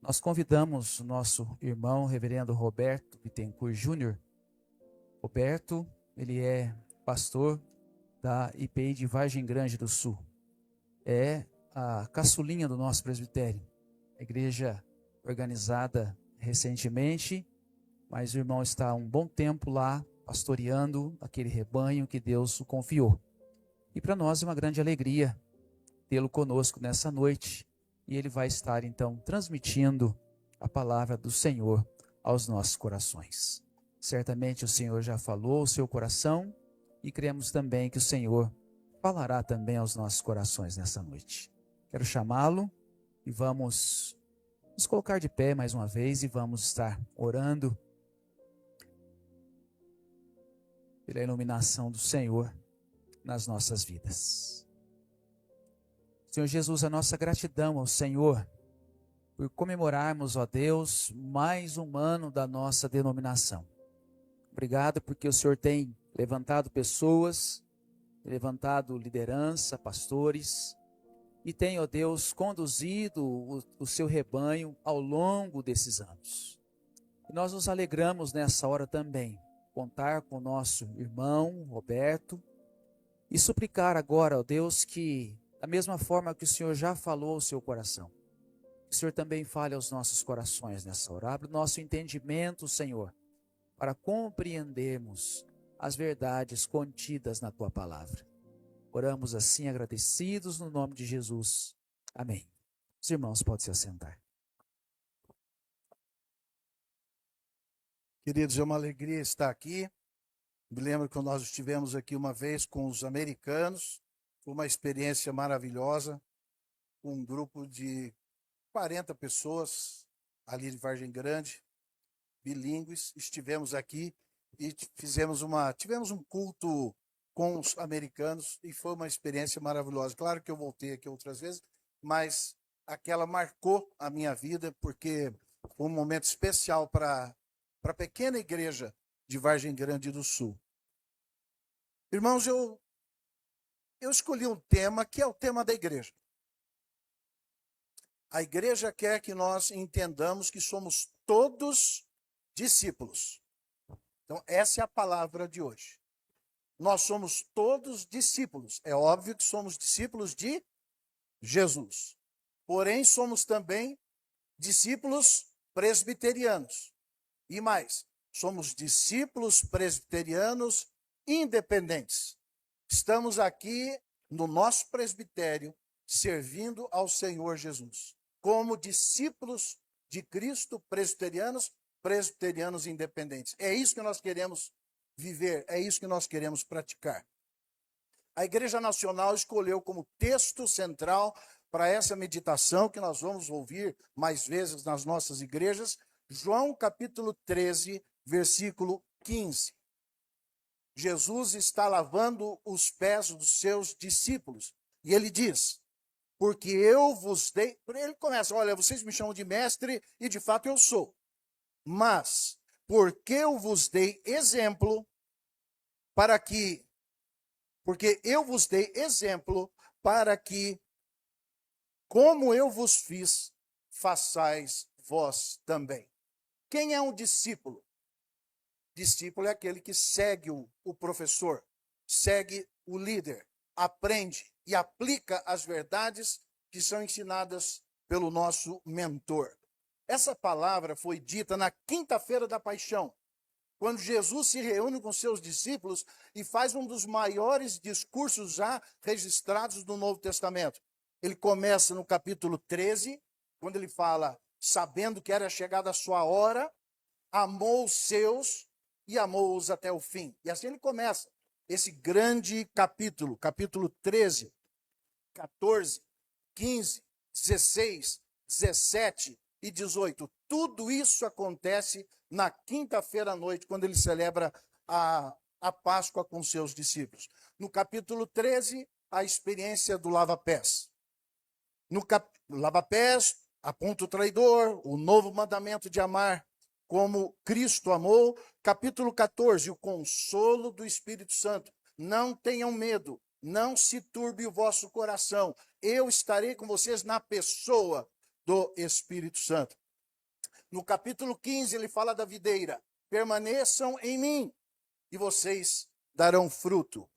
Nós convidamos o nosso irmão, reverendo Roberto Bittencourt Júnior. Roberto, ele é pastor da IPI de Vargem Grande do Sul. É a caçulinha do nosso presbitério. A igreja organizada recentemente, mas o irmão está há um bom tempo lá, pastoreando aquele rebanho que Deus o confiou. E para nós é uma grande alegria tê-lo conosco nessa noite. E ele vai estar então transmitindo a palavra do Senhor aos nossos corações. Certamente o Senhor já falou ao seu coração e cremos também que o Senhor falará também aos nossos corações nessa noite. Quero chamá-lo e vamos nos colocar de pé mais uma vez e vamos estar orando pela iluminação do Senhor nas nossas vidas. Senhor Jesus, a nossa gratidão ao Senhor por comemorarmos, ó Deus, mais um ano da nossa denominação. Obrigado porque o Senhor tem levantado pessoas, levantado liderança, pastores, e tem, ó Deus, conduzido o seu rebanho ao longo desses anos. E nós nos alegramos nessa hora também, contar com o nosso irmão Roberto e suplicar agora, ó Deus, que da mesma forma que o Senhor já falou ao seu coração, que o Senhor também fale aos nossos corações nessa hora. Abre o nosso entendimento, Senhor, para compreendermos as verdades contidas na Tua palavra. Oramos assim agradecidos no nome de Jesus. Amém. Os irmãos podem se assentar. Queridos, é uma alegria estar aqui. Me lembro que nós estivemos aqui uma vez com os americanos. Foi uma experiência maravilhosa. Um grupo de 40 pessoas ali de Vargem Grande, bilíngues. Estivemos aqui e tivemos um culto com os americanos e foi uma experiência maravilhosa. Claro que eu voltei aqui outras vezes, mas aquela marcou a minha vida porque foi um momento especial para a pequena igreja de Vargem Grande do Sul. Irmãos, eu escolhi um tema que é o tema da igreja. A igreja quer que nós entendamos que somos todos discípulos. Então, essa é a palavra de hoje. Nós somos todos discípulos. É óbvio que somos discípulos de Jesus. Porém, somos também discípulos presbiterianos. E mais, somos discípulos presbiterianos independentes. Estamos aqui no nosso presbitério servindo ao Senhor Jesus. Como discípulos de Cristo, presbiterianos independentes. É isso que nós queremos viver, é isso que nós queremos praticar. A Igreja Nacional escolheu como texto central para essa meditação, que nós vamos ouvir mais vezes nas nossas igrejas, João capítulo 13, versículo 15. Jesus está lavando os pés dos seus discípulos. E ele diz, porque eu vos dei... Ele começa, olha, vocês me chamam de mestre, e de fato eu sou. Mas, porque eu vos dei exemplo, porque eu vos dei exemplo para que, como eu vos fiz, façais vós também. Quem é um discípulo? Discípulo é aquele que segue o professor, segue o líder, aprende e aplica as verdades que são ensinadas pelo nosso mentor. Essa palavra foi dita na quinta-feira da paixão, quando Jesus se reúne com seus discípulos e faz um dos maiores discursos já registrados no Novo Testamento. Ele começa no capítulo 13, quando ele fala, sabendo que era chegada a sua hora, amou os seus e amou-os até o fim. E assim ele começa esse grande capítulo, capítulo 13, 14, 15, 16, 17 e 18. Tudo isso acontece na quinta-feira à noite, quando ele celebra a Páscoa com seus discípulos. No capítulo 13, a experiência do lava-pés. No lava-pés, aponta o traidor, o novo mandamento de amar como Cristo amou. Capítulo 14, o consolo do Espírito Santo. Não tenham medo, não se turbe o vosso coração. Eu estarei com vocês na pessoa do Espírito Santo. No capítulo 15, ele fala da videira. Permaneçam em mim e vocês darão fruto.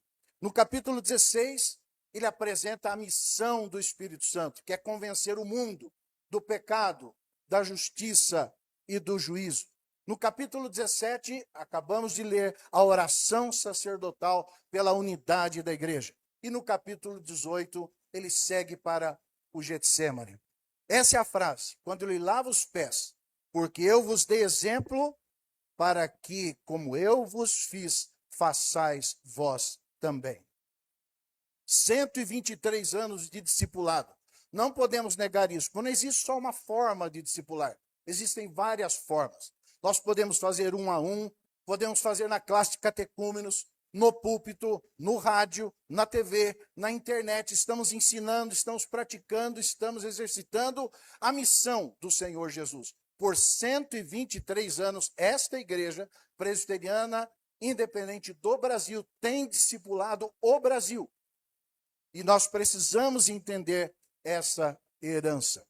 No capítulo 16, ele apresenta a missão do Espírito Santo, que é convencer o mundo do pecado, da justiça e do juízo. No capítulo 17, acabamos de ler a oração sacerdotal pela unidade da igreja. E no capítulo 18, ele segue para o Getsêmani. Essa é a frase, quando ele lava os pés, porque eu vos dei exemplo para que, como eu vos fiz, façais vós também. 123 anos de discipulado. Não podemos negar isso. Não existe só uma forma de discipular. Existem várias formas. Nós podemos fazer 1 a 1, podemos fazer na classe de catecúmenos, no púlpito, no rádio, na TV, na internet. Estamos ensinando, estamos praticando, estamos exercitando a missão do Senhor Jesus. Por 123 anos, esta igreja presbiteriana independente do Brasil tem discipulado o Brasil. E nós precisamos entender essa herança.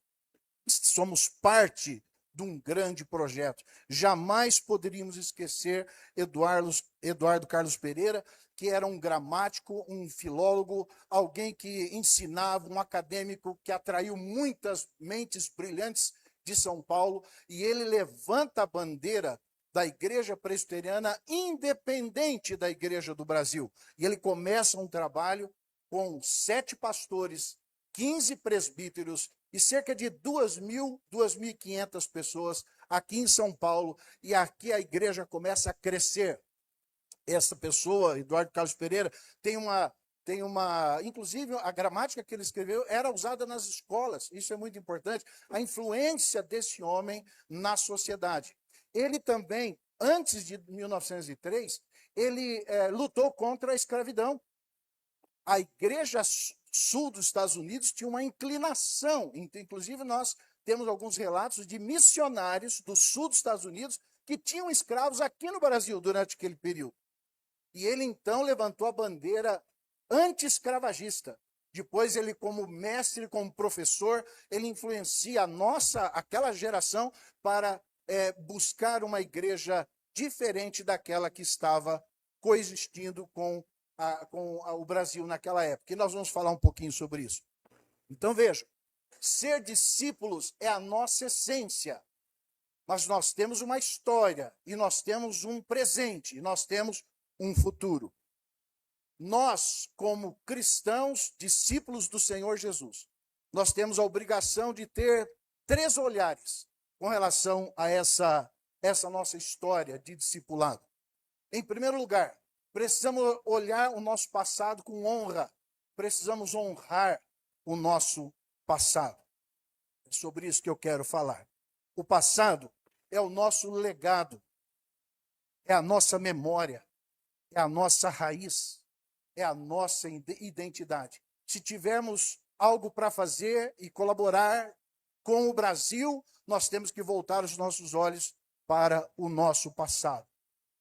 Somos parte de um grande projeto. Jamais poderíamos esquecer Eduardo Carlos Pereira, que era um gramático, um filólogo, alguém que ensinava, um acadêmico que atraiu muitas mentes brilhantes de São Paulo, e ele levanta a bandeira da igreja presbiteriana independente da igreja do Brasil. E ele começa um trabalho com 7 pastores, 15 presbíteros e cerca de 2.000, 2.500 pessoas aqui em São Paulo. E aqui a igreja começa a crescer. Essa pessoa, Eduardo Carlos Pereira, tem uma, inclusive a gramática que ele escreveu era usada nas escolas. Isso é muito importante. A influência desse homem na sociedade. Ele também, antes de 1903, ele lutou contra a escravidão. A igreja sul dos Estados Unidos tinha uma inclinação, inclusive nós temos alguns relatos de missionários do sul dos Estados Unidos que tinham escravos aqui no Brasil durante aquele período. E ele então levantou a bandeira anti-escravagista. Depois ele, como mestre, como professor, ele influencia aquela geração para buscar uma igreja diferente daquela que estava coexistindo com o Brasil naquela época. E nós vamos falar um pouquinho sobre isso. Então vejam, ser discípulos é a nossa essência. Mas nós temos uma história, e nós temos um presente, e nós temos um futuro. Nós, como cristãos, discípulos do Senhor Jesus, nós temos a obrigação de ter 3 olhares com relação a essa nossa história de discipulado. Em primeiro lugar, precisamos olhar o nosso passado com honra. Precisamos honrar o nosso passado. É sobre isso que eu quero falar. O passado é o nosso legado, é a nossa memória, é a nossa raiz, é a nossa identidade. Se tivermos algo para fazer e colaborar com o Brasil, nós temos que voltar os nossos olhos para o nosso passado.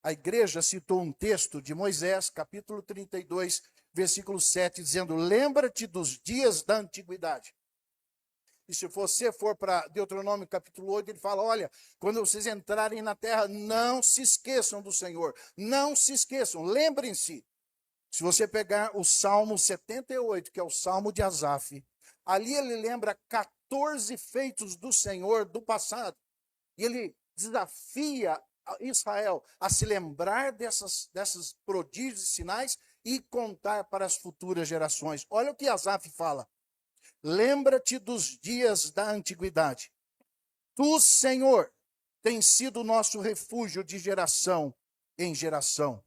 A igreja citou um texto de Moisés, capítulo 32, versículo 7, dizendo: lembra-te dos dias da antiguidade. E se você for para Deuteronômio capítulo 8, ele fala: olha, quando vocês entrarem na terra, não se esqueçam do Senhor. Não se esqueçam, lembrem-se. Se você pegar o Salmo 78, que é o Salmo de Asaf, ali ele lembra 14 feitos do Senhor do passado. E ele desafia Israel a se lembrar desses prodígios e sinais e contar para as futuras gerações. Olha o que Asaf fala. Lembra-te dos dias da antiguidade. Tu, Senhor, tens sido o nosso refúgio de geração em geração.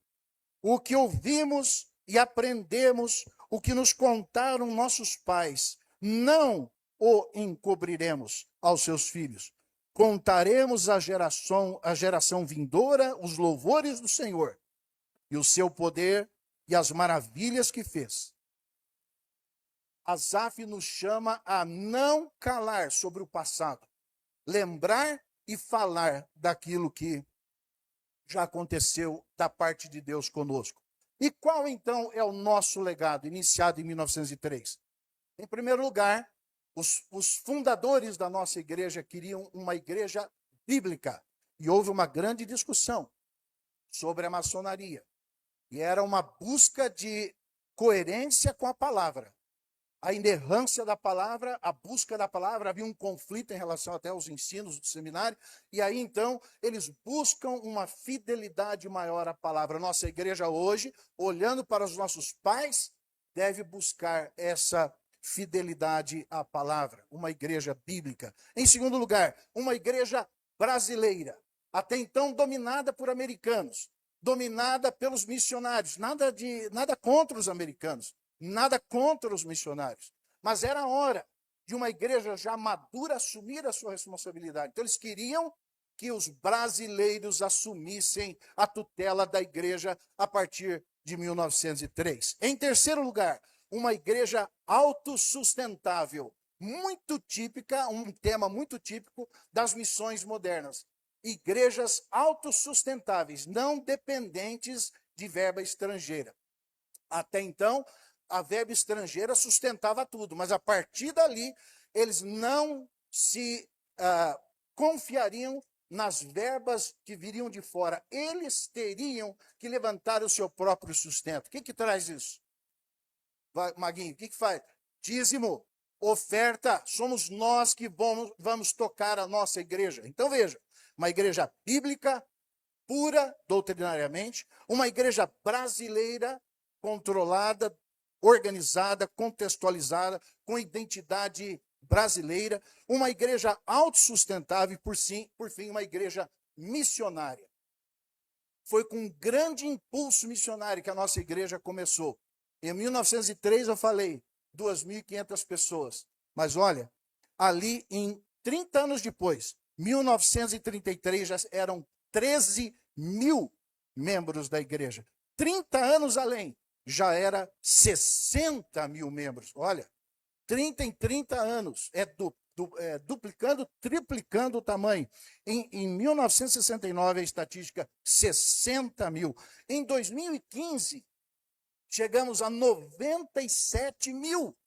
O que ouvimos e aprendemos, o que nos contaram nossos pais, não o encobriremos aos seus filhos. Contaremos à geração vindoura os louvores do Senhor e o seu poder e as maravilhas que fez. Asaf nos chama a não calar sobre o passado, lembrar e falar daquilo que já aconteceu da parte de Deus conosco. E qual então é o nosso legado, iniciado em 1903? Em primeiro lugar, os fundadores da nossa igreja queriam uma igreja bíblica. E houve uma grande discussão sobre a maçonaria. E era uma busca de coerência com a palavra. A inerrância da palavra, a busca da palavra, havia um conflito em relação até aos ensinos do seminário, e aí então eles buscam uma fidelidade maior à palavra. Nossa igreja hoje, olhando para os nossos pais, deve buscar essa fidelidade à palavra, uma igreja bíblica. Em segundo lugar, uma igreja brasileira, até então dominada por americanos, dominada pelos missionários, nada contra os americanos, nada contra os missionários, mas era hora de uma igreja já madura assumir a sua responsabilidade. Então eles queriam que os brasileiros assumissem a tutela da igreja a partir de 1903. Em terceiro lugar, uma igreja autossustentável, muito típica, um tema muito típico das missões modernas. Igrejas autossustentáveis, não dependentes de verba estrangeira. Até então, a verba estrangeira sustentava tudo, mas a partir dali, eles não se confiariam nas verbas que viriam de fora. Eles teriam que levantar o seu próprio sustento. O que traz isso? Maguinho, o que faz? Dízimo, oferta, somos nós que vamos tocar a nossa igreja. Então veja, uma igreja bíblica, pura doutrinariamente, uma igreja brasileira, controlada, organizada, contextualizada, com identidade brasileira, uma igreja autossustentável e, por fim, uma igreja missionária. Foi com um grande impulso missionário que a nossa igreja começou. Em 1903 eu falei 2.500 pessoas, mas olha, ali em 30 anos depois, 1933 já eram 13 mil membros da igreja. 30 anos além, já era 60 mil membros. Olha, 30 em 30 anos, duplicando, triplicando o tamanho. Em 1969, a estatística, 60 mil. Em 2015, chegamos a 97 mil,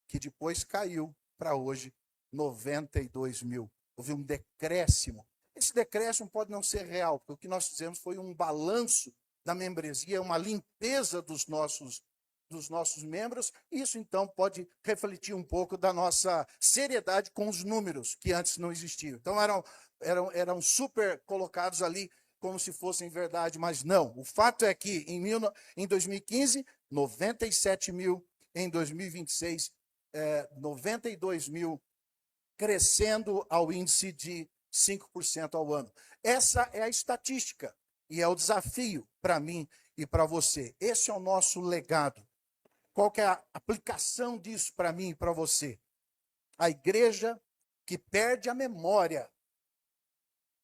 que depois caiu para hoje 92 mil. Houve um decréscimo. Esse decréscimo pode não ser real, porque o que nós fizemos foi um balanço da membresia, uma limpeza dos nossos membros. Isso, então, pode refletir um pouco da nossa seriedade com os números, que antes não existiam. Então, eram super colocados ali como se fossem verdade, mas não. O fato é que, em 2015, 97 mil, em 2026, 92 mil, crescendo ao índice de 5% ao ano. Essa é a estatística e é o desafio para mim e para você. Esse é o nosso legado. Qual que é a aplicação disso para mim e para você? A igreja que perde a memória,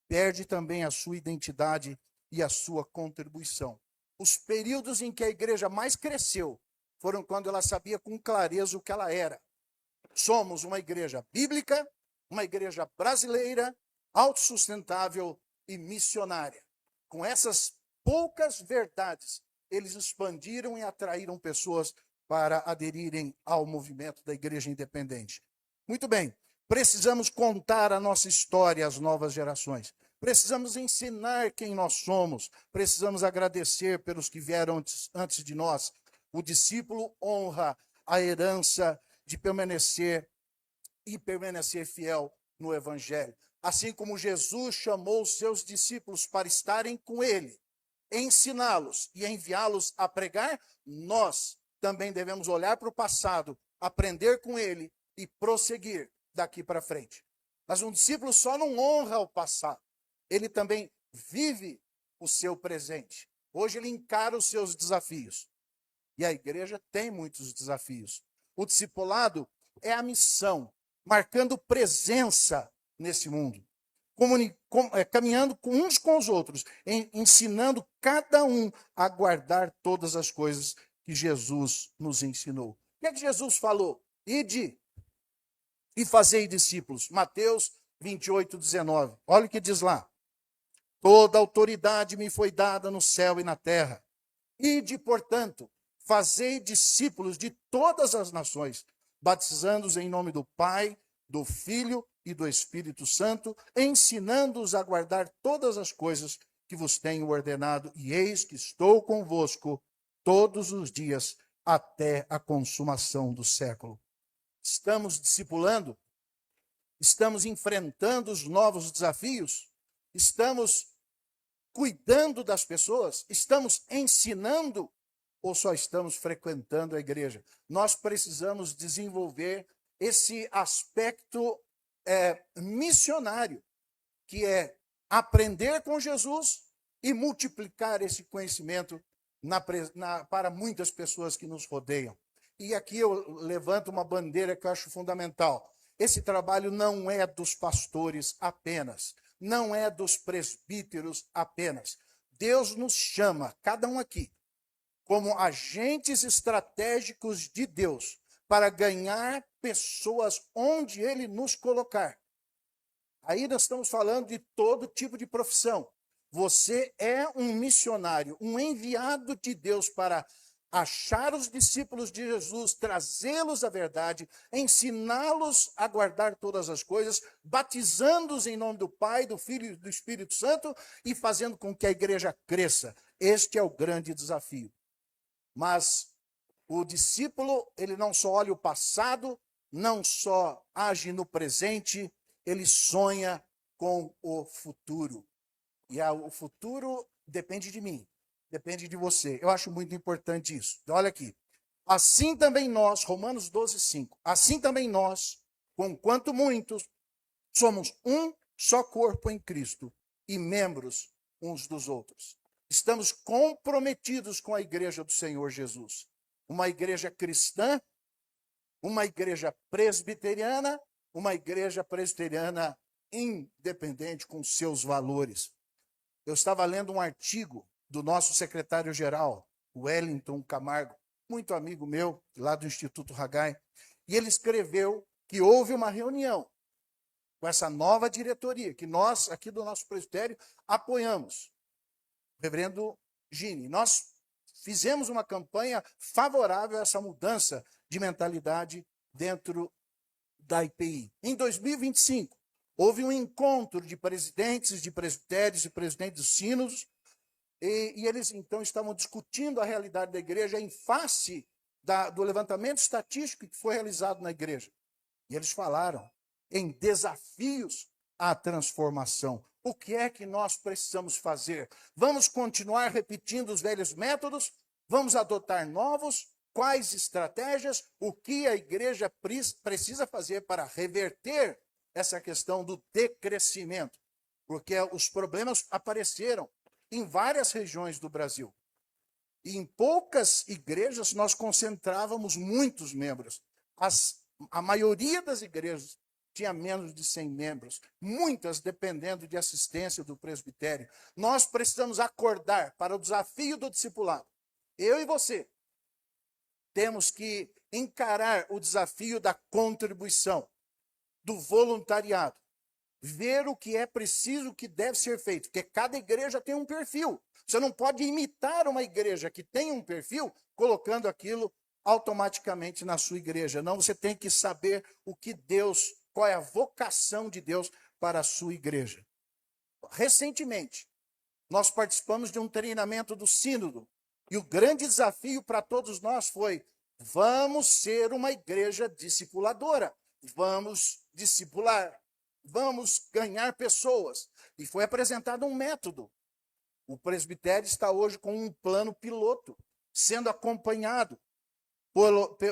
perde também a sua identidade e a sua contribuição. Os períodos em que a igreja mais cresceu foram quando ela sabia com clareza o que ela era. Somos uma igreja bíblica, uma igreja brasileira, autossustentável e missionária. Com essas poucas verdades, eles expandiram e atraíram pessoas para aderirem ao movimento da igreja independente. Muito bem, precisamos contar a nossa história às novas gerações. Precisamos ensinar quem nós somos. Precisamos agradecer pelos que vieram antes de nós. O discípulo honra a herança de permanecer fiel no Evangelho. Assim como Jesus chamou os seus discípulos para estarem com ele, ensiná-los e enviá-los a pregar, nós também devemos olhar para o passado, aprender com ele e prosseguir daqui para frente. Mas um discípulo só não honra o passado, ele também vive o seu presente. Hoje ele encara os seus desafios. E a igreja tem muitos desafios. O discipulado é a missão, marcando presença nesse mundo, caminhando uns com os outros, ensinando cada um a guardar todas as coisas que Jesus nos ensinou. O que é que Jesus falou? Ide e fazei discípulos. Mateus 28, 19. Olha o que diz lá. Toda autoridade me foi dada no céu e na terra. Ide, portanto, fazei discípulos de todas as nações, batizando-os em nome do Pai, do Filho e do Espírito Santo, ensinando-os a guardar todas as coisas que vos tenho ordenado, e eis que estou convosco todos os dias até a consumação do século. Estamos discipulando? Estamos enfrentando os novos desafios? Estamos cuidando das pessoas? Estamos ensinando? Ou só estamos frequentando a igreja? Nós precisamos desenvolver esse aspecto missionário, que é aprender com Jesus e multiplicar esse conhecimento para muitas pessoas que nos rodeiam. E aqui eu levanto uma bandeira que eu acho fundamental. Esse trabalho não é dos pastores apenas, não é dos presbíteros apenas. Deus nos chama, cada um aqui, como agentes estratégicos de Deus, para ganhar pessoas onde Ele nos colocar. Aí nós estamos falando de todo tipo de profissão. Você é um missionário, um enviado de Deus para achar os discípulos de Jesus, trazê-los à verdade, ensiná-los a guardar todas as coisas, batizando-os em nome do Pai, do Filho e do Espírito Santo e fazendo com que a igreja cresça. Este é o grande desafio. Mas o discípulo, ele não só olha o passado, não só age no presente, ele sonha com o futuro. E o futuro depende de mim, depende de você. Eu acho muito importante isso. Olha aqui. Assim também nós, Romanos 12, 5. Assim também nós, conquanto muitos, somos um só corpo em Cristo e membros uns dos outros. Estamos comprometidos com a igreja do Senhor Jesus. Uma igreja cristã, uma igreja presbiteriana independente com seus valores. Eu estava lendo um artigo do nosso secretário-geral, Wellington Camargo, muito amigo meu, lá do Instituto Haggai, e ele escreveu que houve uma reunião com essa nova diretoria, que nós, aqui do nosso presbitério, apoiamos. Reverendo Gini, nós fizemos uma campanha favorável a essa mudança de mentalidade dentro da IPI. Em 2025, houve um encontro de presidentes de presbitérios e presidentes dos sínodos, e eles então estavam discutindo a realidade da igreja em face do levantamento estatístico que foi realizado na igreja. E eles falaram em desafios à transformação. O que é que nós precisamos fazer? Vamos continuar repetindo os velhos métodos? Vamos adotar novos? Quais estratégias? O que a igreja precisa fazer para reverter essa questão do decrescimento? Porque os problemas apareceram em várias regiões do Brasil. E em poucas igrejas nós concentrávamos muitos membros. A maioria das igrejas tinha menos de 100 membros, muitas dependendo de assistência do presbitério. Nós precisamos acordar para o desafio do discipulado. Eu e você temos que encarar o desafio da contribuição, do voluntariado, ver o que é preciso, o que deve ser feito, porque cada igreja tem um perfil. Você não pode imitar uma igreja que tem um perfil, colocando aquilo automaticamente na sua igreja. Não, você tem que saber qual é a vocação de Deus para a sua igreja. Recentemente, nós participamos de um treinamento do Sínodo, e o grande desafio para todos nós foi: vamos ser uma igreja discipuladora, vamos discipular, vamos ganhar pessoas. E foi apresentado um método. O presbitério está hoje com um plano piloto, sendo acompanhado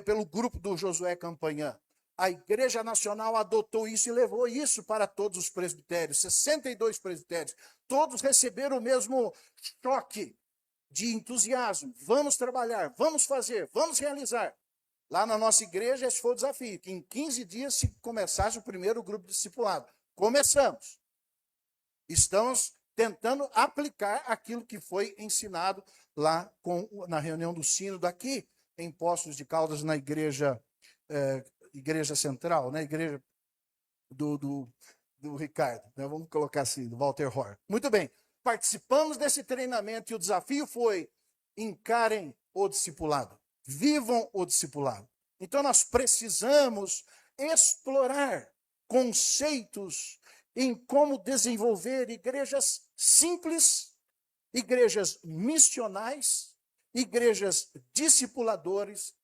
pelo grupo do Josué Campanhã. A Igreja Nacional adotou isso e levou isso para todos os presbitérios, 62 presbitérios. Todos receberam o mesmo choque de entusiasmo. Vamos trabalhar, vamos fazer, vamos realizar. Lá na nossa igreja, esse foi o desafio, que em 15 dias se começasse o primeiro grupo discipulado. Começamos. Estamos tentando aplicar aquilo que foi ensinado lá na reunião do Sínodo aqui em Poços de Caldas, na igreja central, né? Igreja do Ricardo, né? Vamos colocar assim, do Walter Hor. Muito bem, participamos desse treinamento e o desafio foi: encarem o discipulado, vivam o discipulado. Então nós precisamos explorar conceitos em como desenvolver igrejas simples, igrejas missionais, igrejas discipuladoras,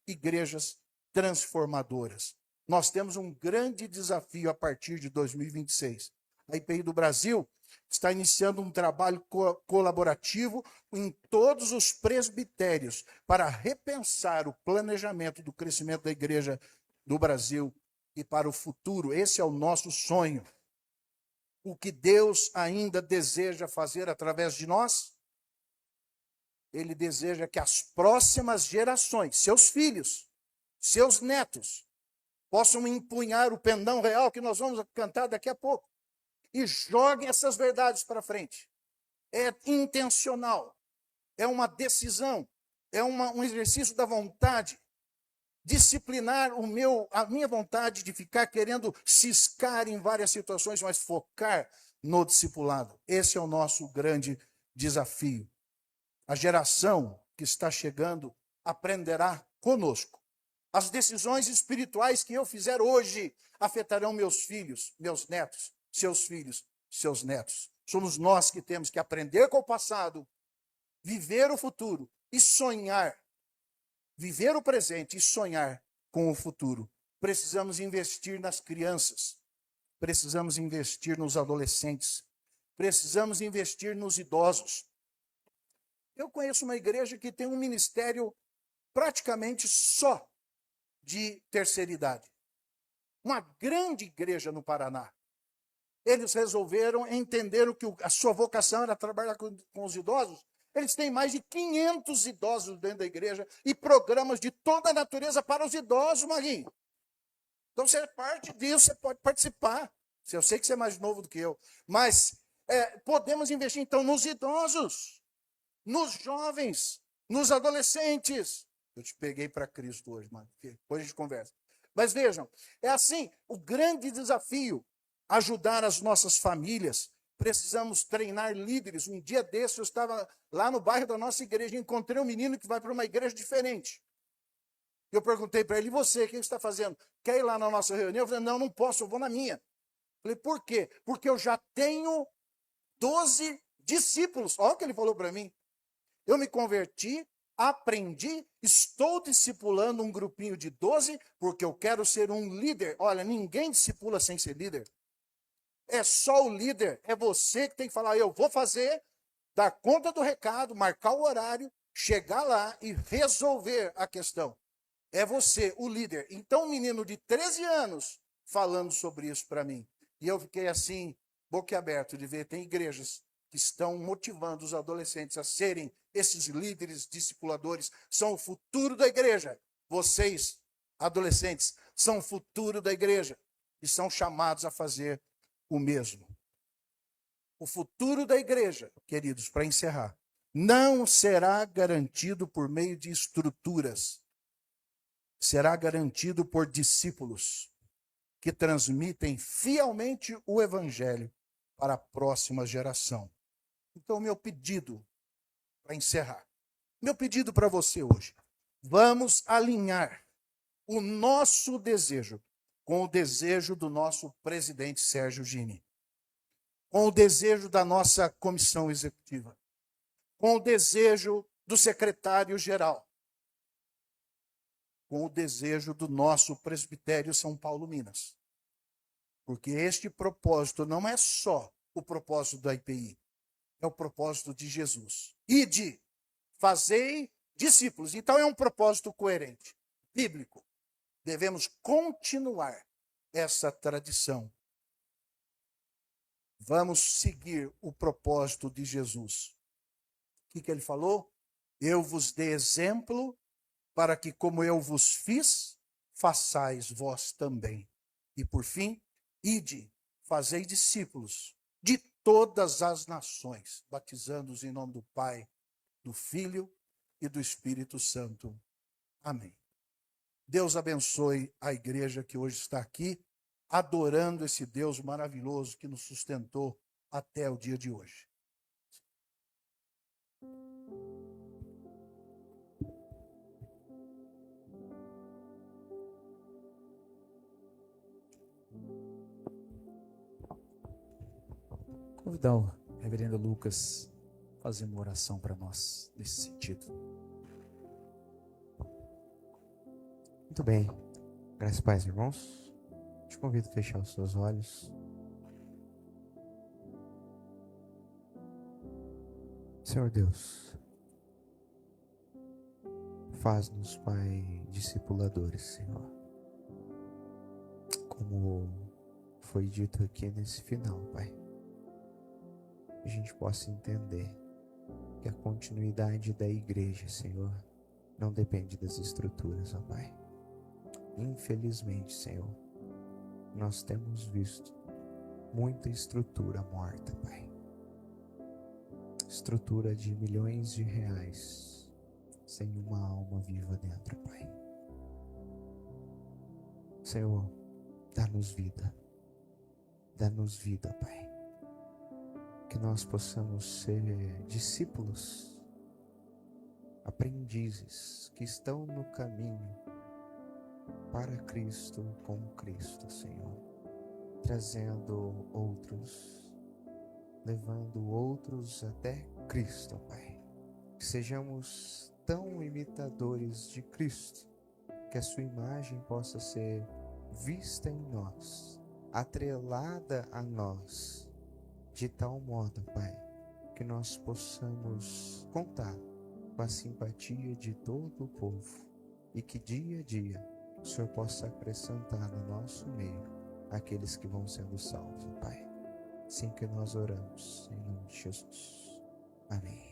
igrejas transformadoras. Nós temos um grande desafio a partir de 2026. A IPI do Brasil está iniciando um trabalho colaborativo em todos os presbitérios para repensar o planejamento do crescimento da igreja do Brasil e para o futuro. Esse é o nosso sonho. O que Deus ainda deseja fazer através de nós? Ele deseja que as próximas gerações, seus filhos, seus netos, possam empunhar o pendão real que nós vamos cantar daqui a pouco e joguem essas verdades para frente. É intencional, é uma decisão, é um exercício da vontade. Disciplinar a minha vontade de ficar querendo ciscar em várias situações, mas focar no discipulado. Esse é o nosso grande desafio. A geração que está chegando aprenderá conosco. As decisões espirituais que eu fizer hoje afetarão meus filhos, meus netos, seus filhos, seus netos. Somos nós que temos que aprender com o passado, viver o futuro e sonhar. Viver o presente e sonhar com o futuro. Precisamos investir nas crianças. Precisamos investir nos adolescentes. Precisamos investir nos idosos. Eu conheço uma igreja que tem um ministério praticamente só de terceira idade. Uma grande igreja no Paraná. Eles resolveram, entenderam que a sua vocação era trabalhar com os idosos. Eles têm mais de 500 idosos dentro da igreja e programas de toda a natureza para os idosos, Marinho. Então você é parte disso, você pode participar. Eu sei que você é mais novo do que eu, mas podemos investir então nos idosos, nos jovens, nos adolescentes. Eu te peguei para Cristo hoje, mano. Depois a gente conversa. Mas vejam, é assim, o grande desafio, ajudar as nossas famílias. Precisamos treinar líderes. Um dia desse eu estava lá no bairro da nossa igreja, encontrei um menino que vai para uma igreja diferente. Eu perguntei para ele, e você, o que você está fazendo? Quer ir lá na nossa reunião? Eu falei, não posso, eu vou na minha. Eu falei, por quê? Porque eu já tenho 12 discípulos. Olha o que ele falou para mim. Eu me converti, aprendi, estou discipulando um grupinho de 12, porque eu quero ser um líder. Olha, ninguém discipula sem ser líder. É só o líder, é você que tem que falar, eu vou fazer, dar conta do recado, marcar o horário, chegar lá e resolver a questão. É você, o líder. Então, um menino de 13 anos falando sobre isso para mim. E eu fiquei assim, boquiaberto de ver, tem igrejas que estão motivando os adolescentes a serem esses líderes discipuladores, são o futuro da igreja. Vocês, adolescentes, são o futuro da igreja e são chamados a fazer o mesmo. O futuro da igreja, queridos, para encerrar, não será garantido por meio de estruturas. Será garantido por discípulos que transmitem fielmente o evangelho para a próxima geração. Então, meu pedido para encerrar, meu pedido para você hoje, vamos alinhar o nosso desejo com o desejo do nosso presidente Sérgio Gini, com o desejo da nossa comissão executiva, com o desejo do secretário-geral, com o desejo do nosso presbitério São Paulo, Minas. Porque este propósito não é só o propósito da IPI, é o propósito de Jesus. Ide, fazei discípulos. Então é um propósito coerente, bíblico. Devemos continuar essa tradição. Vamos seguir o propósito de Jesus. O que ele falou? Eu vos dei exemplo para que, como eu vos fiz, façais vós também. E por fim, ide, fazei discípulos de todas as nações, batizando-os em nome do Pai, do Filho e do Espírito Santo. Amém. Deus abençoe a igreja que hoje está aqui, adorando esse Deus maravilhoso que nos sustentou até o dia de hoje. Convidar o reverendo Lucas a fazer uma oração para nós nesse sentido. Muito bem. Graças e paz, irmãos. Te convido a fechar os seus olhos. Senhor Deus, faz-nos, Pai, discipuladores, Senhor. Como foi dito aqui nesse final, Pai. Que a gente possa entender que a continuidade da igreja, Senhor, não depende das estruturas, ó Pai. Infelizmente, Senhor, nós temos visto muita estrutura morta, Pai. Estrutura de milhões de reais, sem uma alma viva dentro, Pai. Senhor, dá-nos vida. Dá-nos vida, Pai. Que nós possamos ser discípulos, aprendizes que estão no caminho para Cristo, com Cristo, Senhor, trazendo outros, levando outros até Cristo, Pai. Que sejamos tão imitadores de Cristo, que a sua imagem possa ser vista em nós, atrelada a nós, de tal modo, Pai, que nós possamos contar com a simpatia de todo o povo e que dia a dia o Senhor possa acrescentar no nosso meio aqueles que vão sendo salvos, Pai. Assim que nós oramos, em nome de Jesus. Amém.